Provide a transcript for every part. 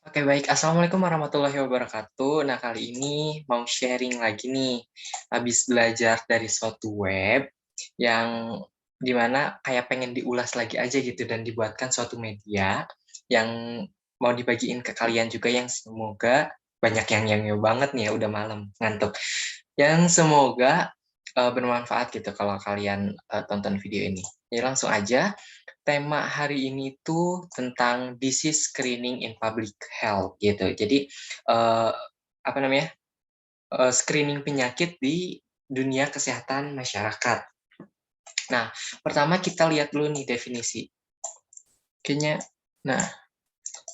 Oke, baik. Assalamualaikum warahmatullahi wabarakatuh. Nah, kali ini mau sharing lagi nih. Habis belajar dari suatu web yang dimana kayak pengen diulas lagi aja gitu dan dibuatkan suatu media yang mau dibagiin ke kalian juga yang semoga banyak yang nyengyo banget nih ya, udah malam, ngantuk. Yang semoga bermanfaat gitu kalau kalian tonton video ini. Jadi langsung aja. Tema hari ini tuh tentang disease screening in public health gitu. Jadi, apa namanya, screening penyakit di dunia kesehatan masyarakat. Nah, pertama kita lihat dulu nih definisi. Kayaknya nah,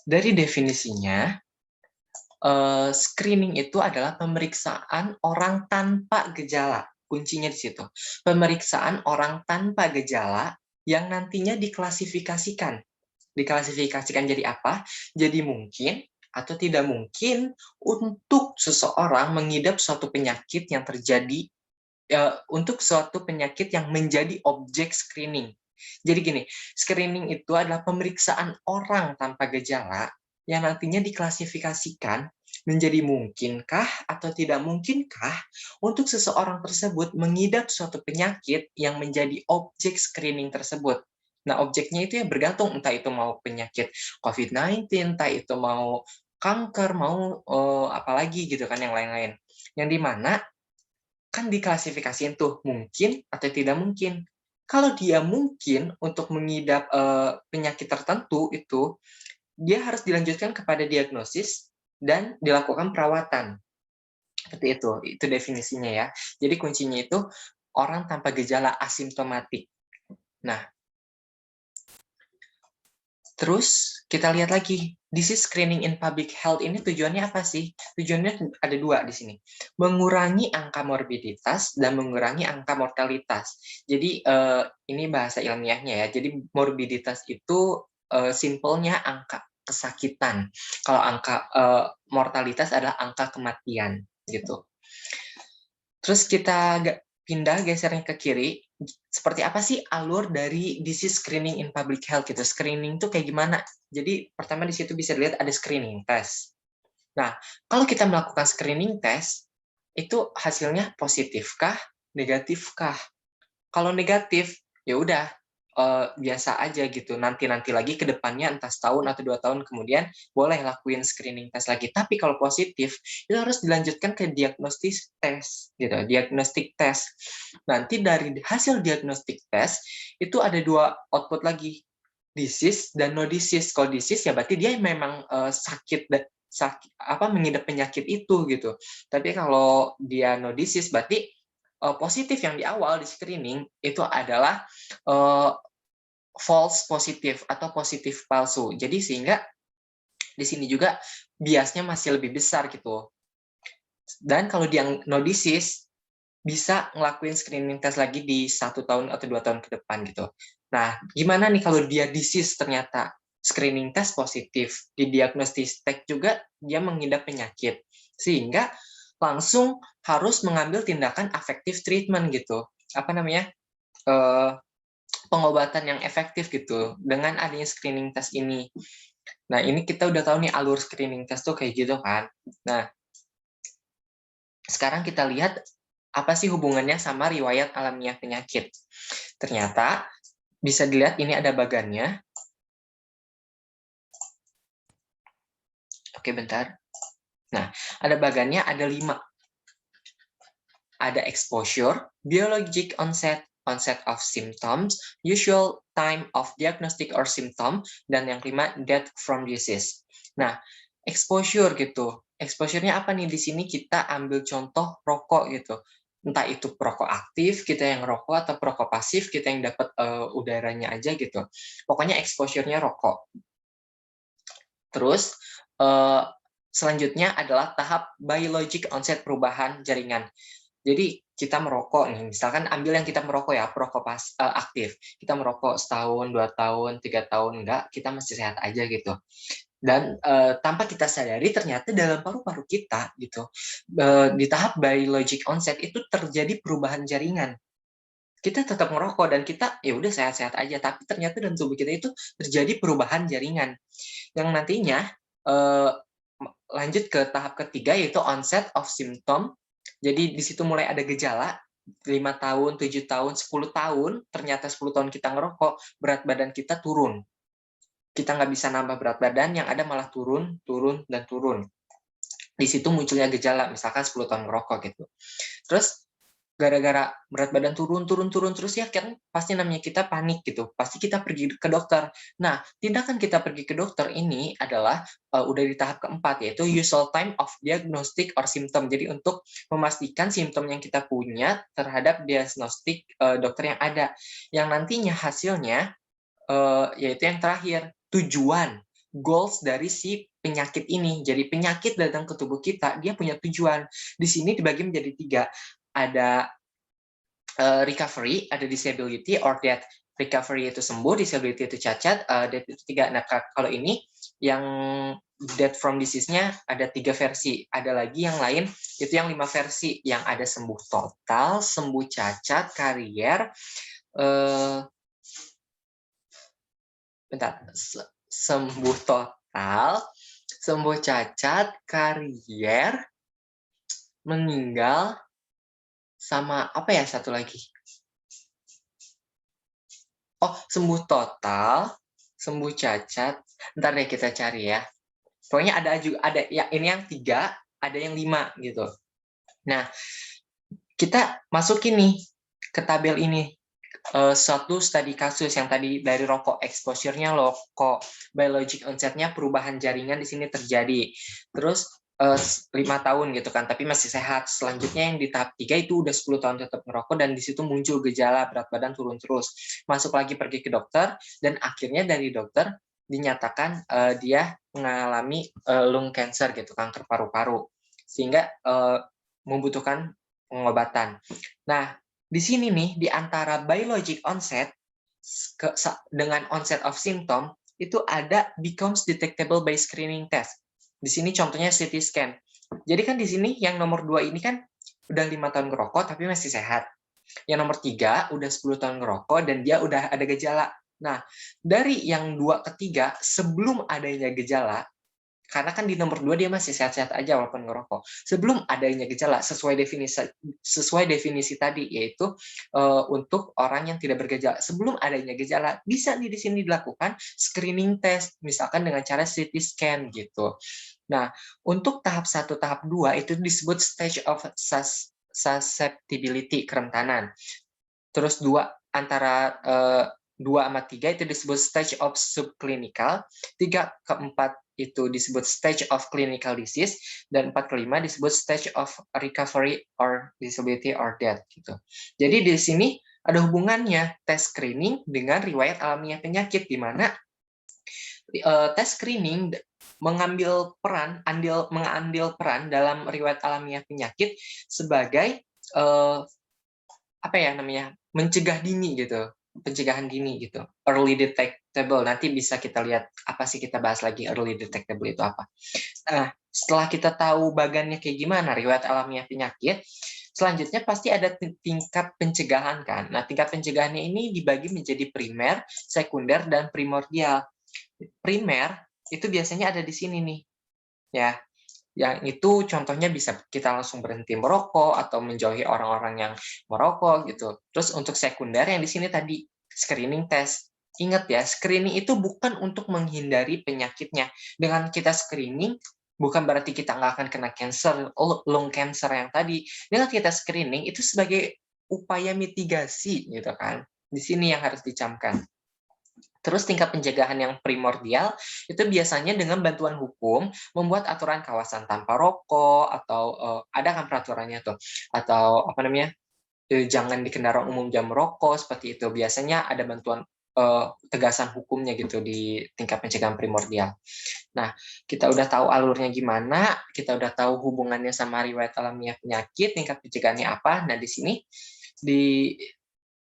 dari definisinya, screening itu adalah pemeriksaan orang tanpa gejala, kuncinya di situ. Pemeriksaan orang tanpa gejala yang nantinya diklasifikasikan. Diklasifikasikan jadi apa? Jadi mungkin atau tidak mungkin untuk seseorang mengidap suatu penyakit yang terjadi untuk suatu penyakit yang menjadi objek screening. Jadi gini, screening itu adalah pemeriksaan orang tanpa gejala yang nantinya diklasifikasikan menjadi mungkinkah atau tidak mungkinkah untuk seseorang tersebut mengidap suatu penyakit yang menjadi objek screening tersebut. Nah, objeknya itu ya bergantung, entah itu mau penyakit COVID-19, entah itu mau kanker, mau apalagi gitu kan yang lain-lain. Yang di mana kan diklasifikasiin tuh mungkin atau tidak mungkin. Kalau dia mungkin untuk mengidap penyakit tertentu itu, dia harus dilanjutkan kepada diagnosis dan dilakukan perawatan. Seperti itu definisinya ya. Jadi kuncinya itu orang tanpa gejala asimptomatik. Nah, terus kita lihat lagi, disease screening in public health ini tujuannya apa sih? Tujuannya ada dua di sini, mengurangi angka morbiditas dan mengurangi angka mortalitas. Jadi ini bahasa ilmiahnya ya. Jadi morbiditas itu simpelnya angka kesakitan. Kalau angka mortalitas adalah angka kematian gitu. Terus kita pindah gesernya ke kiri, seperti apa sih alur dari disease screening in public health gitu. Screening tuh kayak gimana? Jadi pertama di situ bisa dilihat ada screening test. Nah, kalau kita melakukan screening test, itu hasilnya positifkah, negatifkah? Kalau negatif, ya udah biasa aja gitu. Nanti lagi ke depannya entah setahun atau 2 tahun kemudian boleh lakuin screening test lagi. Tapi kalau positif, itu harus dilanjutkan ke diagnostic test gitu, diagnostic test. Nanti dari hasil diagnostic test itu ada 2 output lagi, disease dan no disease. Kalau disease ya berarti dia memang sakit mengidap penyakit itu gitu. Tapi kalau dia no disease berarti positif yang di awal di screening itu adalah false positif atau positif palsu. Jadi sehingga di sini juga biasnya masih lebih besar gitu. Dan kalau dia no disease bisa ngelakuin screening test lagi di 1 tahun atau 2 tahun ke depan gitu. Nah, gimana nih kalau dia disease ternyata screening test positif, di diagnostic test juga dia mengidap penyakit, sehingga langsung harus mengambil tindakan effective treatment gitu. Apa namanya? Pengobatan yang efektif gitu dengan adanya screening test ini. Nah, ini kita udah tahu nih alur screening test tuh kayak gitu kan. Nah, sekarang kita lihat apa sih hubungannya sama riwayat alamiah penyakit. Ternyata bisa dilihat ini ada bagannya. Oke, bentar. Nah, ada bagannya ada 5. Ada exposure, biologic onset, onset of symptoms, usual time of diagnostic or symptom, dan yang kelima, death from disease. Nah, exposure gitu. Exposure-nya apa nih? Di sini kita ambil contoh rokok gitu. Entah itu perokok aktif, kita yang rokok, atau perokok pasif, kita yang dapat udaranya aja gitu. Pokoknya exposure-nya rokok. Terus, selanjutnya adalah tahap biologic onset perubahan jaringan. Jadi kita merokok nih, misalkan ambil yang kita merokok ya, perokok aktif. Kita merokok setahun, 2 tahun, 3 tahun, enggak, kita masih sehat aja gitu. Dan tanpa kita sadari ternyata dalam paru-paru kita gitu, di tahap biologic onset itu terjadi perubahan jaringan. Kita tetap merokok dan kita ya udah sehat-sehat aja, tapi ternyata dalam tubuh kita itu terjadi perubahan jaringan yang nantinya lanjut ke tahap ketiga, yaitu onset of symptom. Jadi di situ mulai ada gejala, 5 tahun, 7 tahun, 10 tahun, ternyata 10 tahun kita ngerokok, berat badan kita turun. Kita nggak bisa nambah berat badan, yang ada malah turun, turun, dan turun. Di situ munculnya gejala, misalkan 10 tahun ngerokok gitu. Terus gara-gara berat badan turun terus ya kan pasti namanya kita panik gitu. Pasti kita pergi ke dokter. Nah, tindakan kita pergi ke dokter ini adalah udah di tahap keempat, yaitu usual time of diagnostic or symptom. Jadi untuk memastikan simptom yang kita punya terhadap diagnostik dokter yang ada. Yang nantinya hasilnya yaitu yang terakhir, tujuan, goals dari si penyakit ini. Jadi penyakit datang ke tubuh kita, dia punya tujuan. Di sini dibagi menjadi 3. Ada recovery, ada disability, or death. Recovery itu sembuh, disability itu cacat, death itu 3. Nah, kalau ini yang death from disease-nya ada 3 versi. Ada lagi yang lain, itu yang 5 versi. Yang ada sembuh total, sembuh cacat, karier, sembuh total, sembuh cacat, karier, meninggal, sama apa ya satu lagi? Oh, sembuh total, sembuh cacat. Ntar deh kita cari ya. Pokoknya ada juga ada ya ini yang 3, ada yang 5 gitu. Nah, kita masukin nih ke tabel ini. Suatu studi kasus yang tadi dari rokok, exposure-nya rokok, biologic onset-nya perubahan jaringan di sini terjadi. Terus 5 tahun gitu kan, tapi masih sehat. Selanjutnya yang di tahap 3 itu udah 10 tahun tetap merokok dan di situ muncul gejala berat badan turun terus. Masuk lagi pergi ke dokter dan akhirnya dari dokter dinyatakan dia mengalami lung cancer gitu, kanker paru-paru. Sehingga membutuhkan pengobatan. Nah, di sini nih, di antara biologic onset dengan onset of symptom, itu ada becomes detectable by screening test. Di sini contohnya CT scan. Jadi kan di sini yang nomor 2 ini kan udah 5 tahun ngerokok tapi masih sehat. Yang nomor 3 udah 10 tahun ngerokok dan dia udah ada gejala. Nah, dari yang 2 ke 3 sebelum adanya gejala, karena kan di nomor 2 dia masih sehat-sehat aja walaupun ngerokok. Sebelum adanya gejala, sesuai definisi tadi, yaitu untuk orang yang tidak bergejala. Sebelum adanya gejala, bisa nih di sini dilakukan screening test, misalkan dengan cara CT scan gitu. Nah, untuk tahap 1, tahap 2 itu disebut stage of susceptibility, kerentanan. Terus antara 2 sama 3 itu disebut stage of subclinical, 3 ke 4 itu disebut stage of clinical disease, dan 4 ke 5 disebut stage of recovery or disability or death gitu. Jadi di sini ada hubungannya tes screening dengan riwayat alamiah penyakit, di mana tes screening mengambil peran dalam riwayat alamiah penyakit sebagai apa ya namanya, mencegah dini gitu, pencegahan dini gitu, early detectable. Nanti bisa kita lihat apa sih, kita bahas lagi early detectable itu apa. Nah, setelah kita tahu bagannya kayak gimana riwayat alamiah penyakit, selanjutnya pasti ada tingkat pencegahan kan. Nah, tingkat pencegahannya ini dibagi menjadi primer, sekunder, dan primordial. Primer itu biasanya ada di sini nih, ya. Yang itu contohnya bisa kita langsung berhenti merokok atau menjauhi orang-orang yang merokok gitu. Terus untuk sekunder yang di sini tadi screening test. Ingat ya, screening itu bukan untuk menghindari penyakitnya. Dengan kita screening bukan berarti kita nggak akan kena cancer, lung cancer yang tadi. Dengan kita screening itu sebagai upaya mitigasi gitu kan. Di sini yang harus dicamkan. Terus tingkat pencegahan yang primordial itu biasanya dengan bantuan hukum membuat aturan kawasan tanpa rokok, atau ada kan peraturannya tuh, atau apa namanya, jangan di kendaraan umum jam merokok, seperti itu. Biasanya ada bantuan tegasan hukumnya gitu di tingkat pencegahan primordial. Nah, kita udah tahu alurnya gimana, kita udah tahu hubungannya sama riwayat alamiah penyakit, tingkat pencegahannya apa. Nah, di sini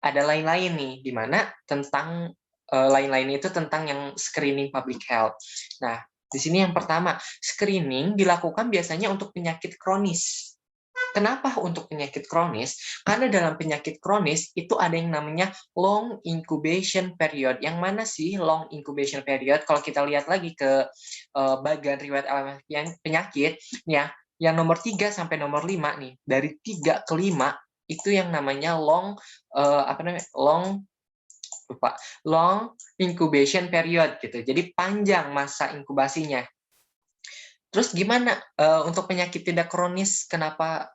ada lain-lain nih, di mana tentang lain-lain itu tentang yang screening public health. Nah, di sini yang pertama, screening dilakukan biasanya untuk penyakit kronis. Kenapa untuk penyakit kronis? Karena dalam penyakit kronis itu ada yang namanya long incubation period. Yang mana sih long incubation period? Kalau kita lihat lagi ke bagian riwayat alami penyakit, ya, yang nomor 3 sampai nomor 5 nih, dari 3 ke 5 itu yang namanya long incubation period gitu. Jadi panjang masa inkubasinya. Terus gimana untuk penyakit tidak kronis, kenapa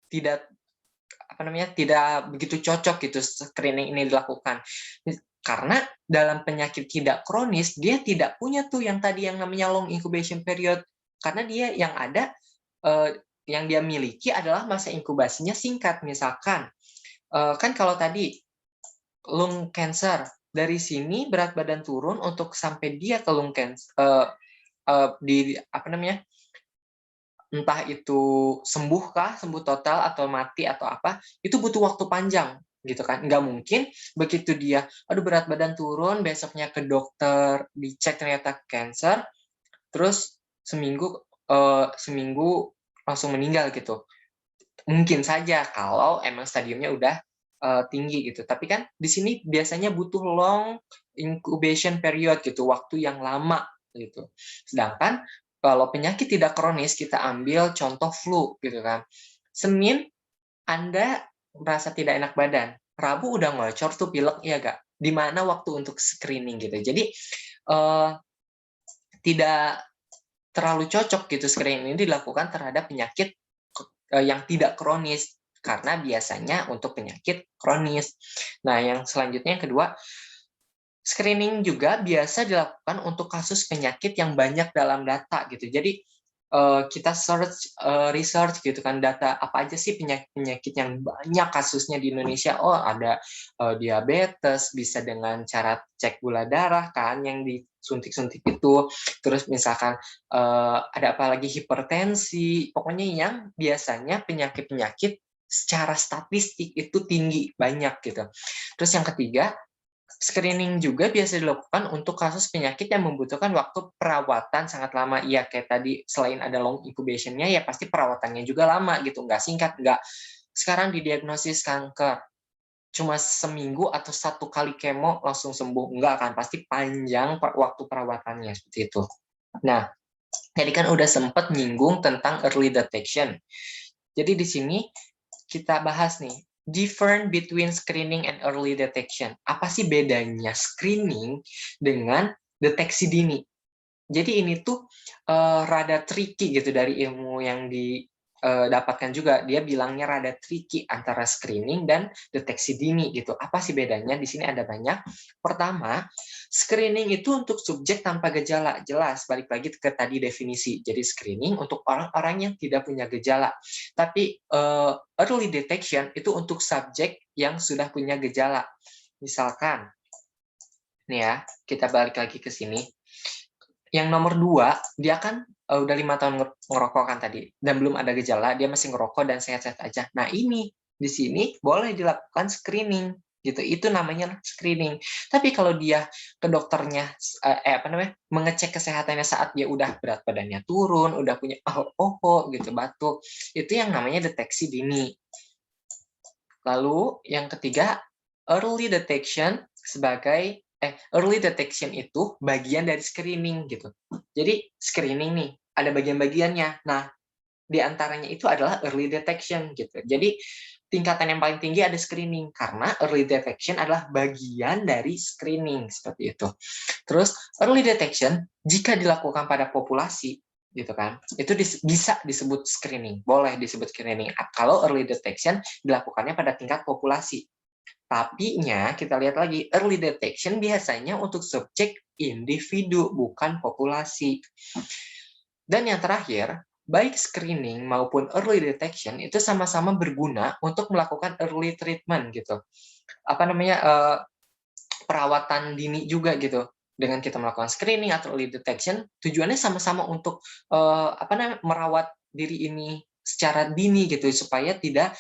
tidak tidak begitu cocok gitu screening ini dilakukan? Karena dalam penyakit tidak kronis dia tidak punya tuh yang tadi yang namanya long incubation period, karena dia yang ada yang dia miliki adalah masa inkubasinya singkat. Misalkan kan kalau tadi lung cancer, dari sini berat badan turun untuk sampai dia ke lung cancer, di entah itu sembuh total atau mati atau apa, itu butuh waktu panjang gitu kan. Nggak mungkin begitu dia, aduh berat badan turun, besoknya ke dokter, dicek ternyata cancer, terus seminggu langsung meninggal gitu. Mungkin saja kalau emang stadiumnya udah tinggi gitu. Tapi kan di sini biasanya butuh long incubation period gitu, waktu yang lama gitu. Sedangkan kalau penyakit tidak kronis, kita ambil contoh flu gitu kan. Senin Anda merasa tidak enak badan, Rabu udah ngocor tuh pilek, ya nggak? Di mana waktu untuk screening gitu. Jadi tidak terlalu cocok gitu screening ini dilakukan terhadap penyakit yang tidak kronis, karena biasanya untuk penyakit kronis. Nah, yang selanjutnya yang kedua, screening juga biasa dilakukan untuk kasus penyakit yang banyak dalam data gitu. Jadi kita research gitu kan, data apa aja sih penyakit yang banyak kasusnya di Indonesia. Oh, ada diabetes, bisa dengan cara cek gula darah kan yang disuntik-suntik itu. Terus misalkan ada apa lagi, hipertensi. Pokoknya yang biasanya penyakit-penyakit secara statistik itu tinggi, banyak gitu. Terus yang ketiga, screening juga biasa dilakukan untuk kasus penyakit yang membutuhkan waktu perawatan sangat lama. Iya, kayak tadi, selain ada long incubation-nya, ya pasti perawatannya juga lama gitu, nggak singkat, nggak sekarang didiagnosis kanker, cuma seminggu atau 1 kali kemo langsung sembuh, nggak kan, pasti panjang waktu perawatannya, seperti itu. Nah, jadi kan udah sempat nyinggung tentang early detection. Jadi di sini kita bahas nih, different between screening and early detection. Apa sih bedanya screening dengan deteksi dini? Jadi ini tuh rada tricky gitu dari ilmu yang didapatkan juga. Dia bilangnya rada tricky antara screening dan deteksi dini gitu. Apa sih bedanya? Di sini ada banyak. Pertama, screening itu untuk subjek tanpa gejala. Jelas, balik lagi ke tadi definisi. Jadi screening untuk orang-orang yang tidak punya gejala. Tapi early detection itu untuk subjek yang sudah punya gejala. Misalkan, nih ya, kita balik lagi ke sini. Yang nomor 2, dia kan udah 5 tahun ngerokok kan tadi, dan belum ada gejala, dia masih ngerokok dan sehat-sehat aja. Nah ini, di sini boleh dilakukan screening, gitu. Itu namanya screening. Tapi kalau dia ke dokternya, mengecek kesehatannya saat dia udah berat badannya turun, udah punya gitu, batuk, itu yang namanya deteksi dini. Lalu yang ketiga, early detection early detection itu bagian dari screening gitu. Jadi screening nih ada bagian-bagiannya. Nah, di antaranya itu adalah early detection gitu. Jadi tingkatan yang paling tinggi ada screening karena early detection adalah bagian dari screening seperti itu. Terus early detection jika dilakukan pada populasi gitu kan, itu bisa disebut screening, boleh disebut screening kalau early detection dilakukannya pada tingkat populasi. Tapi-nya kita lihat lagi, early detection biasanya untuk subjek individu, bukan populasi. Dan yang terakhir, baik screening maupun early detection itu sama-sama berguna untuk melakukan early treatment gitu. Perawatan dini juga gitu. Dengan kita melakukan screening atau early detection, tujuannya sama-sama untuk merawat diri ini secara dini gitu, supaya tidak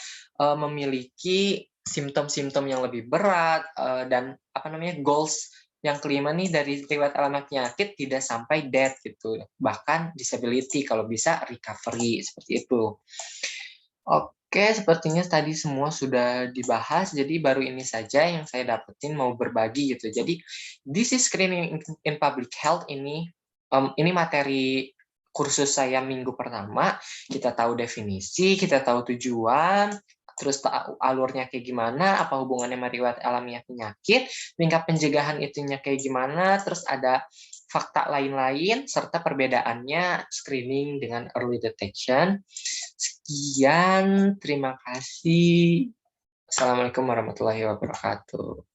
memiliki simptom-simptom yang lebih berat, dan goals yang kelima nih dari riwayat alami penyakit tidak sampai death gitu, bahkan disability, kalau bisa recovery seperti itu. Oke, sepertinya tadi semua sudah dibahas, jadi baru ini saja yang saya dapetin mau berbagi gitu. Jadi, this is screening in public health ini materi kursus saya minggu pertama. Kita tahu definisi, kita tahu tujuan, terus tahu alurnya kayak gimana, apa hubungannya sama riwayat alamiah penyakit, tingkat pencegahan itunya kayak gimana, terus ada fakta lain-lain, serta perbedaannya screening dengan early detection. Sekian, terima kasih. Assalamualaikum warahmatullahi wabarakatuh.